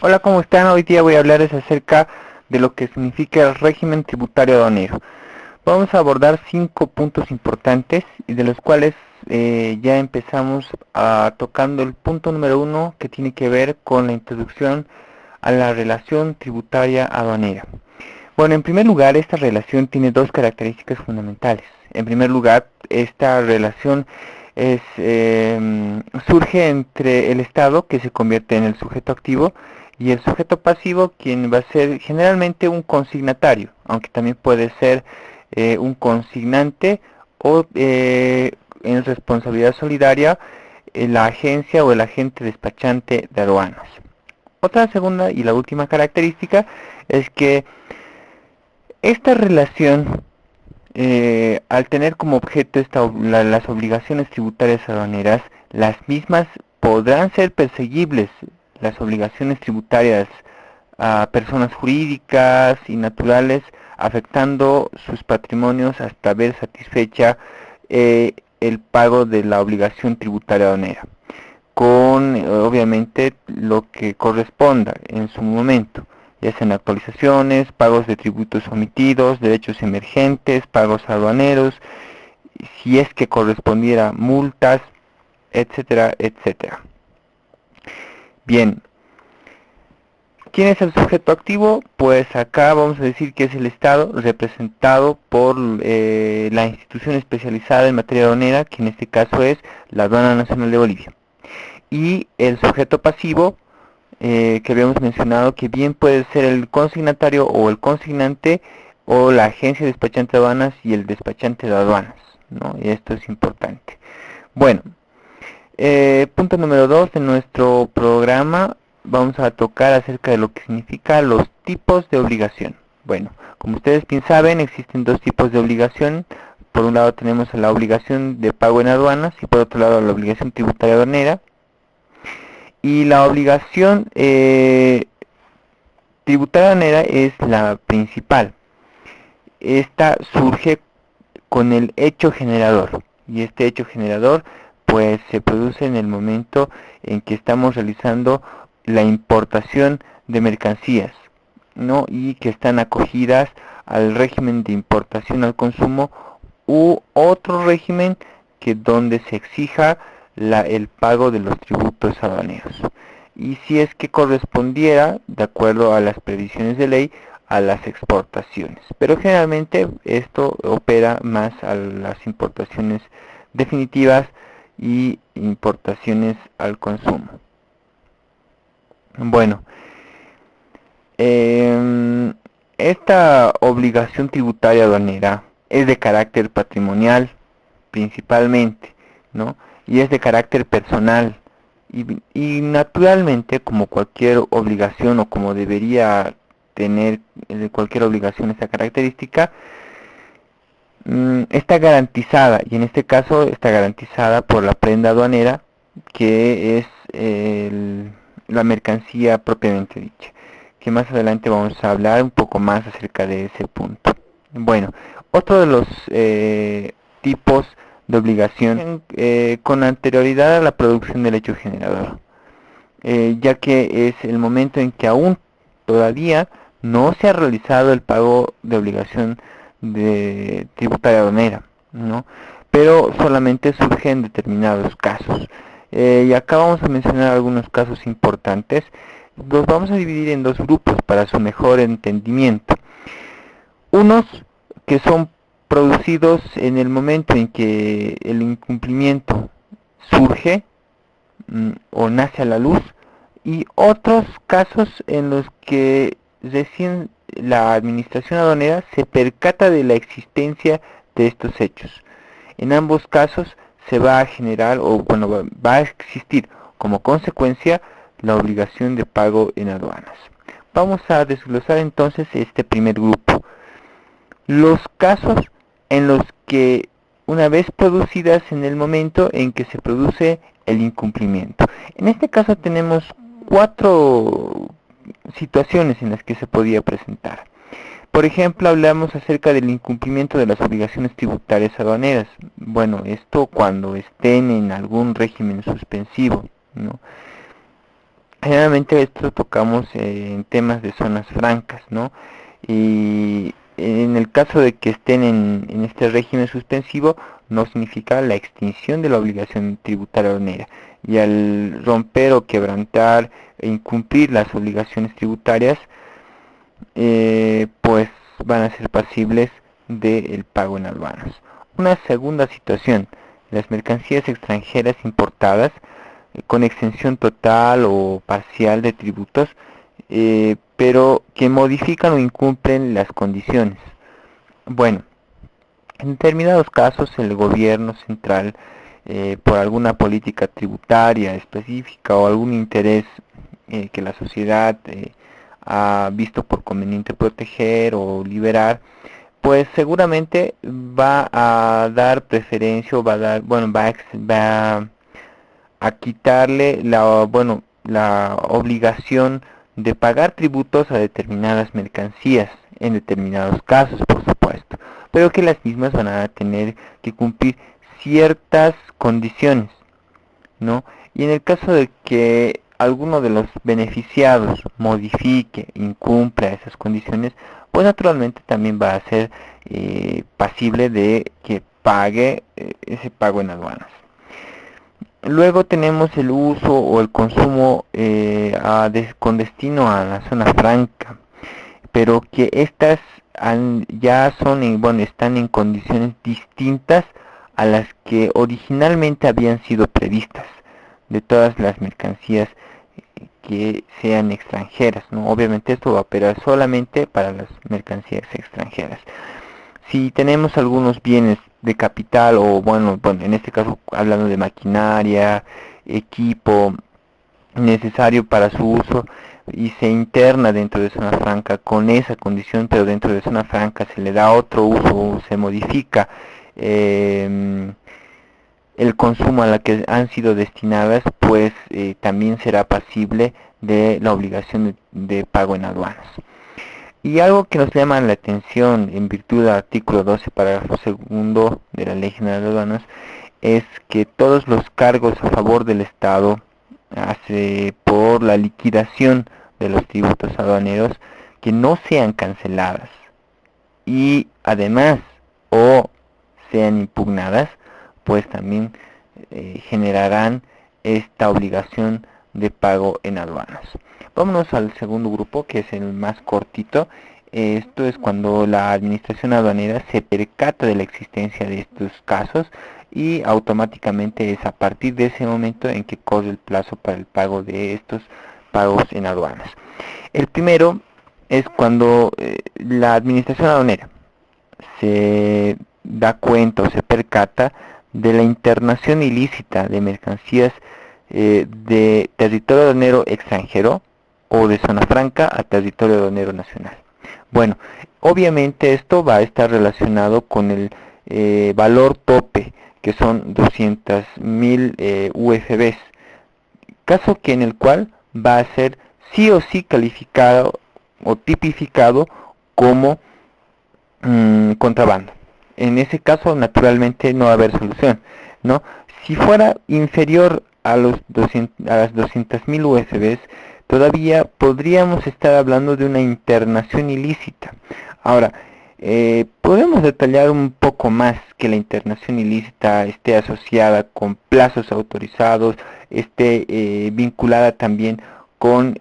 Hola, ¿cómo están? Hoy día voy a hablarles acerca de lo que significa el régimen tributario aduanero. Vamos a abordar 5 puntos importantes y de los cuales ya empezamos tocando el punto número 1, que tiene que ver con la introducción a la relación tributaria aduanera. Bueno, en primer lugar, esta relación tiene dos características fundamentales. En primer lugar, esta relación surge entre el Estado, que se convierte en el sujeto activo, y el sujeto pasivo, quien va a ser generalmente un consignatario, aunque también puede ser un consignante o en responsabilidad solidaria la agencia o el agente despachante de aduanas. Otra segunda y la última característica es que esta relación, al tener como objeto las obligaciones tributarias aduaneras, las mismas podrán ser perseguibles, las obligaciones tributarias a personas jurídicas y naturales, afectando sus patrimonios hasta ver satisfecha el pago de la obligación tributaria aduanera, con obviamente lo que corresponda en su momento, ya sean actualizaciones, pagos de tributos omitidos, derechos emergentes, pagos aduaneros, si es que correspondiera multas, etcétera, etcétera. Bien, ¿quién es el sujeto activo? Pues acá vamos a decir que es el Estado, representado por la institución especializada en materia aduanera, que en este caso es la Aduana Nacional de Bolivia. Y el sujeto pasivo, que habíamos mencionado, que bien puede ser el consignatario o el consignante, o la agencia despachante de aduanas y el despachante de aduanas, ¿no? Y esto es importante. Bueno, punto número 2 de nuestro programa, vamos a tocar acerca de lo que significa los tipos de obligación. Bueno, como ustedes bien saben, existen dos tipos de obligación. Por un lado tenemos la obligación de pago en aduanas y por otro lado la obligación tributaria aduanera. Y la obligación tributaria aduanera es la principal. Esta surge con el hecho generador, y este hecho generador pues se produce en el momento en que estamos realizando la importación de mercancías, ¿no? Y que están acogidas al régimen de importación al consumo u otro régimen que donde se exija el pago de los tributos aduaneros, y si es que correspondiera, de acuerdo a las previsiones de ley, a las exportaciones. Pero generalmente esto opera más a las importaciones definitivas y importaciones al consumo. Bueno, esta obligación tributaria aduanera es de carácter patrimonial principalmente, ¿no? Y es de carácter personal. Y naturalmente, como cualquier obligación o como debería tener cualquier obligación esta característica, está garantizada, y en este caso está garantizada por la prenda aduanera, que es la mercancía propiamente dicha, que más adelante vamos a hablar un poco más acerca de ese punto. Bueno, otro de los tipos de obligación con anterioridad a la producción del hecho generador, ya que es el momento en que aún todavía no se ha realizado el pago de obligación de tributaria aduanera, ¿no? Pero solamente surge en determinados casos. Y acá vamos a mencionar algunos casos importantes. Los vamos a dividir en dos grupos para su mejor entendimiento. Unos que son producidos en el momento en que el incumplimiento surge o nace a la luz, y otros casos en los que recién la administración aduanera se percata de la existencia de estos hechos. En ambos casos se va a generar, o bueno, va a existir como consecuencia la obligación de pago en aduanas. Vamos a desglosar entonces este primer grupo. Los casos en los que, una vez producidas en el momento en que se produce el incumplimiento. En este caso tenemos 4 situaciones en las que se podía presentar. Por ejemplo, hablamos acerca del incumplimiento de las obligaciones tributarias aduaneras. Bueno, esto cuando estén en algún régimen suspensivo, ¿no? Generalmente esto tocamos en temas de zonas francas, ¿no? Y en el caso de que estén en este régimen suspensivo, no significa la extinción de la obligación tributaria aduanera. Y al romper o quebrantar e incumplir las obligaciones tributarias, pues van a ser pasibles del pago en aduanas. Una segunda situación, las mercancías extranjeras importadas con exención total o parcial de tributos, pero que modifican o incumplen las condiciones. Bueno, en determinados casos el gobierno central, por alguna política tributaria específica o algún interés que la sociedad ha visto por conveniente proteger o liberar, pues seguramente va a dar preferencia o va a dar, bueno, va a quitarle la obligación de pagar tributos a determinadas mercancías, en determinados casos, por supuesto, pero que las mismas van a tener que cumplir ciertas condiciones, ¿no? Y en el caso de que alguno de los beneficiados modifique, incumpla esas condiciones, pues naturalmente también va a ser pasible de que pague ese pago en aduanas. Luego tenemos el uso o el consumo con destino a la zona franca, pero que estas ya están en condiciones distintas a las que originalmente habían sido previstas de todas las mercancías que sean extranjeras, ¿no? Obviamente esto va a operar solamente para las mercancías extranjeras. Si tenemos algunos bienes de capital o bueno, en este caso hablando de maquinaria, equipo necesario para su uso y se interna dentro de zona franca con esa condición, pero dentro de zona franca se le da otro uso, se modifica el consumo a la que han sido destinadas, pues también será pasible de la obligación de pago en aduanas. Y algo que nos llama la atención en virtud del artículo 12, parágrafo segundo de la Ley General de Aduanas, es que todos los cargos a favor del Estado por la liquidación de los tributos aduaneros que no sean canceladas y además o sean impugnadas, pues también generarán esta obligación de pago en aduanas. Vámonos al segundo grupo, que es el más cortito. Esto es cuando la administración aduanera se percata de la existencia de estos casos y automáticamente es a partir de ese momento en que corre el plazo para el pago de estos pagos en aduanas. El primero es cuando la administración aduanera se da cuenta o se percata de la internación ilícita de mercancías de territorio aduanero extranjero o de zona franca a territorio aduanero nacional. Bueno, obviamente esto va a estar relacionado con el valor tope, que son 200.000 UFBs, caso que en el cual va a ser sí o sí calificado o tipificado como contrabando. En ese caso, naturalmente, no va a haber solución, ¿no? Si fuera inferior a las 200.000 UFBs, todavía podríamos estar hablando de una internación ilícita. Ahora, podemos detallar un poco más que la internación ilícita esté asociada con plazos autorizados, esté vinculada también con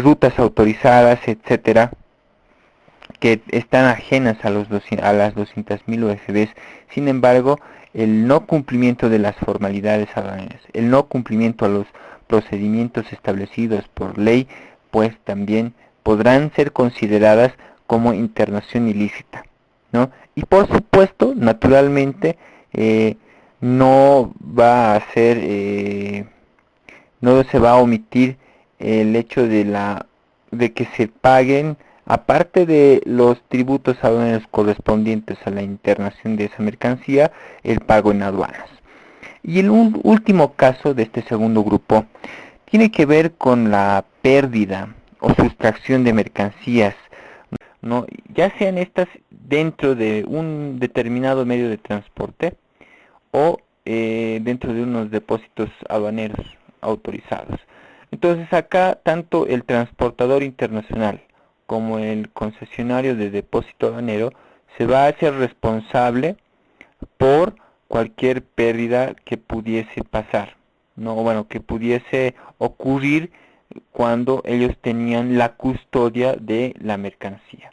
rutas autorizadas, etcétera, que están ajenas a las 200.000 UFBs. Sin embargo, el no cumplimiento de las formalidades aduaneras, el no cumplimiento a los procedimientos establecidos por ley, pues también podrán ser consideradas como internación ilícita, ¿no? Y por supuesto, naturalmente, no va a ser, no se va a omitir el hecho de que se paguen, aparte de los tributos aduaneros correspondientes a la internación de esa mercancía, el pago en aduanas. Y el último caso de este segundo grupo tiene que ver con la pérdida o sustracción de mercancías, ¿no? Ya sean estas dentro de un determinado medio de transporte o dentro de unos depósitos aduaneros autorizados. Entonces acá tanto el transportador internacional como el concesionario de depósito aduanero se va a hacer responsable por cualquier pérdida que pudiese pasar, no, bueno, que pudiese ocurrir cuando ellos tenían la custodia de la mercancía.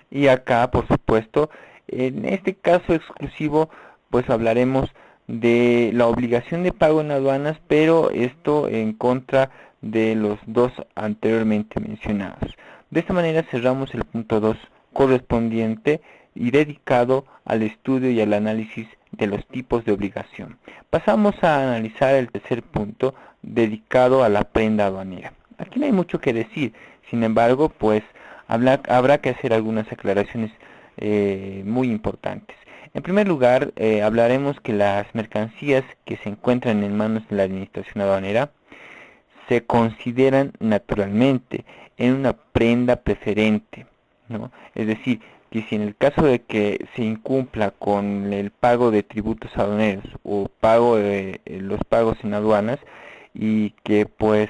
Y acá, por supuesto, en este caso exclusivo, pues hablaremos de la obligación de pago en aduanas, pero esto en contra de los dos anteriormente mencionados. De esta manera cerramos el punto 2 correspondiente y dedicado al estudio y al análisis de los tipos de obligación. Pasamos a analizar el tercer punto dedicado a la prenda aduanera. Aquí no hay mucho que decir, sin embargo, pues habrá que hacer algunas aclaraciones muy importantes. En primer lugar, hablaremos que las mercancías que se encuentran en manos de la administración aduanera se consideran naturalmente en una prenda preferente, ¿no? Es decir, que si en el caso de que se incumpla con el pago de tributos aduaneros o pago de los pagos en aduanas y que pues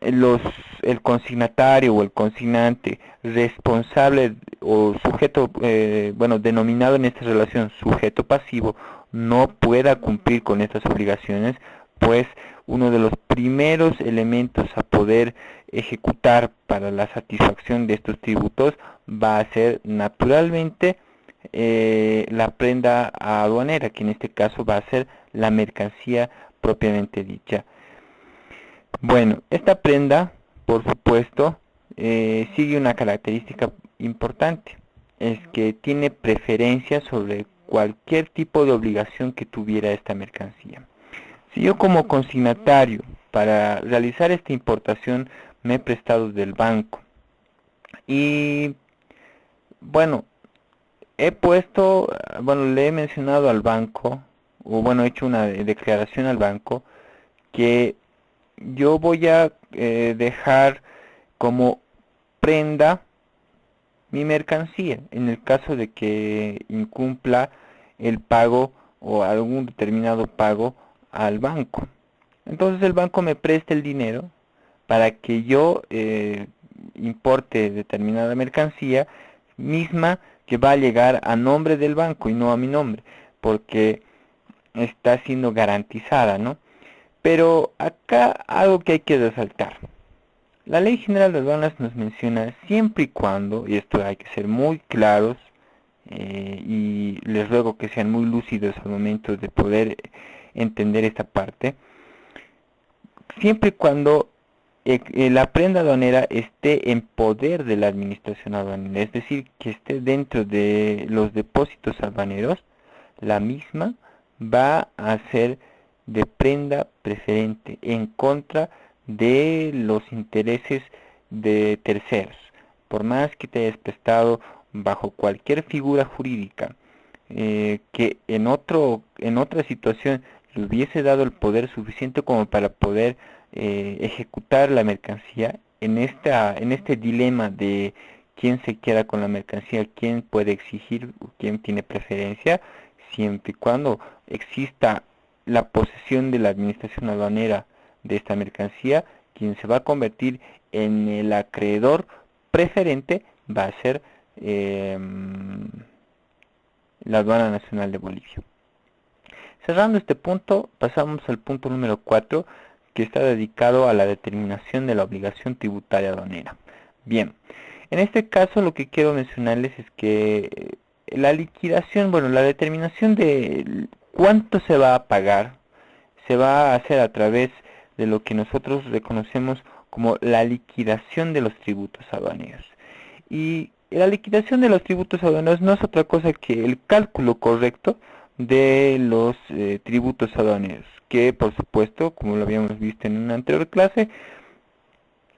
el consignatario o el consignante responsable o sujeto, denominado en esta relación sujeto pasivo, no pueda cumplir con estas obligaciones, pues uno de los primeros elementos a poder ejecutar para la satisfacción de estos tributos va a ser naturalmente la prenda aduanera, que en este caso va a ser la mercancía propiamente dicha. Bueno, esta prenda, por supuesto, sigue una característica importante, es que tiene preferencia sobre cualquier tipo de obligación que tuviera esta mercancía. Si yo como consignatario para realizar esta importación me he prestado del banco y bueno, le he mencionado al banco, o he hecho una declaración al banco que yo voy a dejar como prenda mi mercancía en el caso de que incumpla el pago o algún determinado pago al banco. Entonces el banco me presta el dinero para que yo importe determinada mercancía misma que va a llegar a nombre del banco y no a mi nombre, porque está siendo garantizada, ¿no? Pero acá algo que hay que resaltar. La Ley General de Aduanas nos menciona siempre y cuando, y esto hay que ser muy claros, y les ruego que sean muy lúcidos al momento de poder entender esta parte, siempre y cuando la prenda aduanera esté en poder de la administración aduanera, es decir, que esté dentro de los depósitos aduaneros, la misma va a ser de prenda preferente en contra de los intereses de terceros. Por más que te hayas prestado bajo cualquier figura jurídica que en otra situación le hubiese dado el poder suficiente como para poder ejecutar la mercancía, en este dilema de quién se queda con la mercancía, quién puede exigir, quién tiene preferencia, siempre y cuando exista la posesión de la administración aduanera de esta mercancía, quien se va a convertir en el acreedor preferente va a ser la Aduana Nacional de Bolivia. Cerrando este punto, pasamos al punto número 4, que está dedicado a la determinación de la obligación tributaria aduanera. Bien, en este caso lo que quiero mencionarles es que la liquidación, la determinación de cuánto se va a pagar, se va a hacer a través de lo que nosotros reconocemos como la liquidación de los tributos aduaneros. Y la liquidación de los tributos aduaneros no es otra cosa que el cálculo correcto de los tributos aduaneros, que por supuesto, como lo habíamos visto en una anterior clase,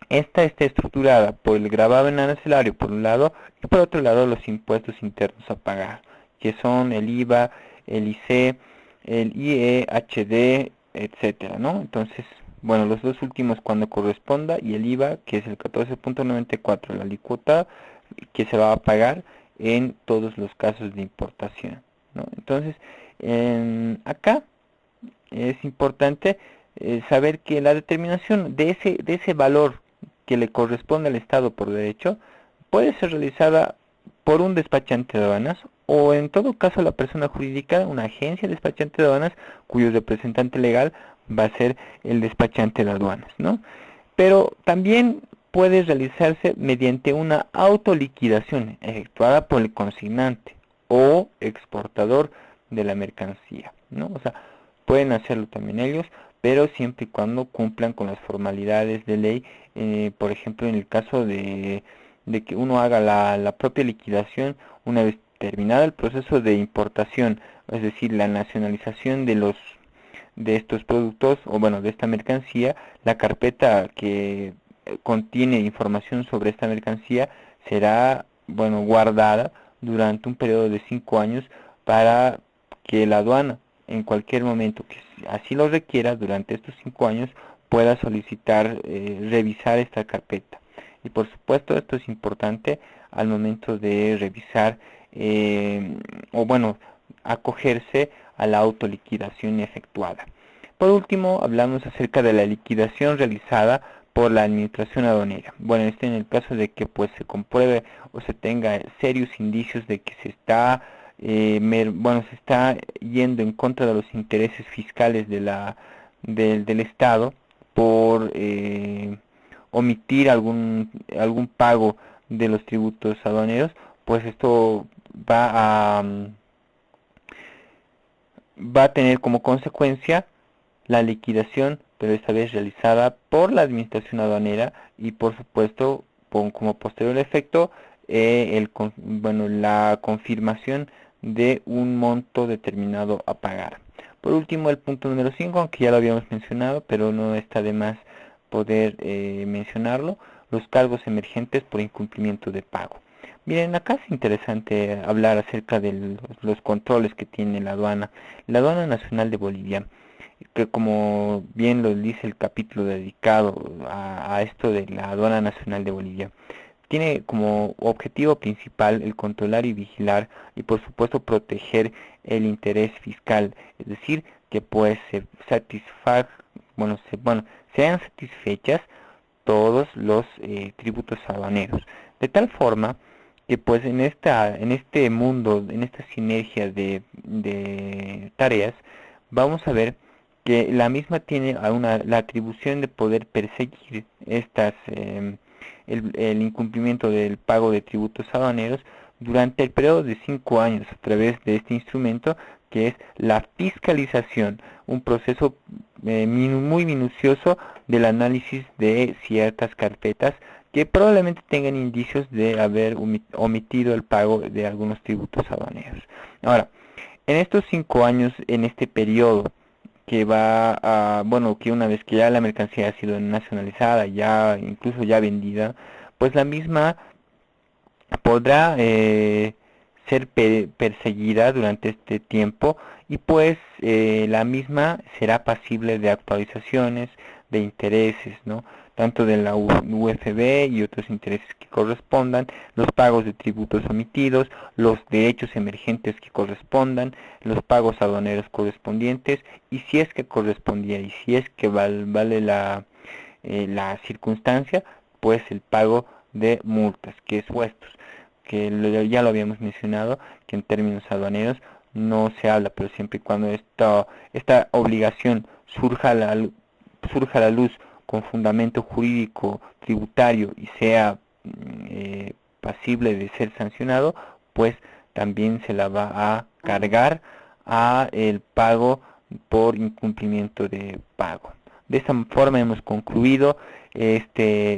esta está estructurada por el gravamen arancelario por un lado y por otro lado los impuestos internos a pagar, que son el IVA, el IC, el IEHD, etcétera, ¿no? Entonces, los dos últimos cuando corresponda y el IVA, que es el 14.94, la alícuota que se va a pagar en todos los casos de importación, ¿no? Entonces, acá es importante saber que la determinación de ese valor que le corresponde al Estado por derecho puede ser realizada por un despachante de aduanas o en todo caso la persona jurídica, una agencia despachante de aduanas cuyo representante legal va a ser el despachante de aduanas, ¿no? Pero también puede realizarse mediante una autoliquidación efectuada por el consignante o exportador de la mercancía, ¿no? O sea, pueden hacerlo también ellos, pero siempre y cuando cumplan con las formalidades de ley, por ejemplo, en el caso de que uno haga la propia liquidación una vez terminado el proceso de importación, es decir, la nacionalización de estos productos, o bueno, de esta mercancía, la carpeta que contiene información sobre esta mercancía será, bueno, guardada durante un periodo de 5 años para que la aduana, en cualquier momento que así lo requiera, durante estos 5 años, pueda solicitar revisar esta carpeta. Y por supuesto esto es importante al momento de revisar o bueno, acogerse a la autoliquidación efectuada. Por último, hablamos acerca de la liquidación realizada por la administración aduanera. Bueno, en el caso de que pues se compruebe o se tenga serios indicios de que se está se está yendo en contra de los intereses fiscales del Estado por omitir algún pago de los tributos aduaneros, pues esto va a tener como consecuencia la liquidación, pero esta vez realizada por la administración aduanera y por supuesto como posterior efecto la confirmación de un monto determinado a pagar. Por último, el punto número 5, aunque ya lo habíamos mencionado, pero no está de más poder mencionarlo, los cargos emergentes por incumplimiento de pago. Miren, acá es interesante hablar acerca de los controles que tiene la Aduana Nacional de Bolivia, que como bien lo dice el capítulo dedicado a esto de la Aduana Nacional de Bolivia, tiene como objetivo principal el controlar y vigilar y por supuesto proteger el interés fiscal, es decir, que pues sean satisfechas todos los tributos aduaneros, de tal forma que pues en este mundo, en esta sinergia de tareas, vamos a ver que la misma tiene la atribución de poder perseguir el incumplimiento del pago de tributos aduaneros durante el periodo de 5 años a través de este instrumento que es la fiscalización, un proceso muy minucioso del análisis de ciertas carpetas que probablemente tengan indicios de haber omitido el pago de algunos tributos aduaneros. Ahora, en estos 5 años, en este periodo que que una vez que ya la mercancía ha sido nacionalizada, incluso ya vendida, pues la misma podrá ser perseguida durante este tiempo y pues la misma será pasible de actualizaciones, de intereses, ¿no? Tanto de la UFB y otros intereses que correspondan, los pagos de tributos omitidos, los derechos emergentes que correspondan, los pagos aduaneros correspondientes y si es que correspondía y si es que vale la circunstancia, pues el pago de multas, que es puestos, que ya lo habíamos mencionado, que en términos aduaneros no se habla, pero siempre y cuando esta obligación surja a la luz con fundamento jurídico tributario y sea pasible de ser sancionado, pues también se la va a cargar a el pago por incumplimiento de pago. De esta forma hemos concluido este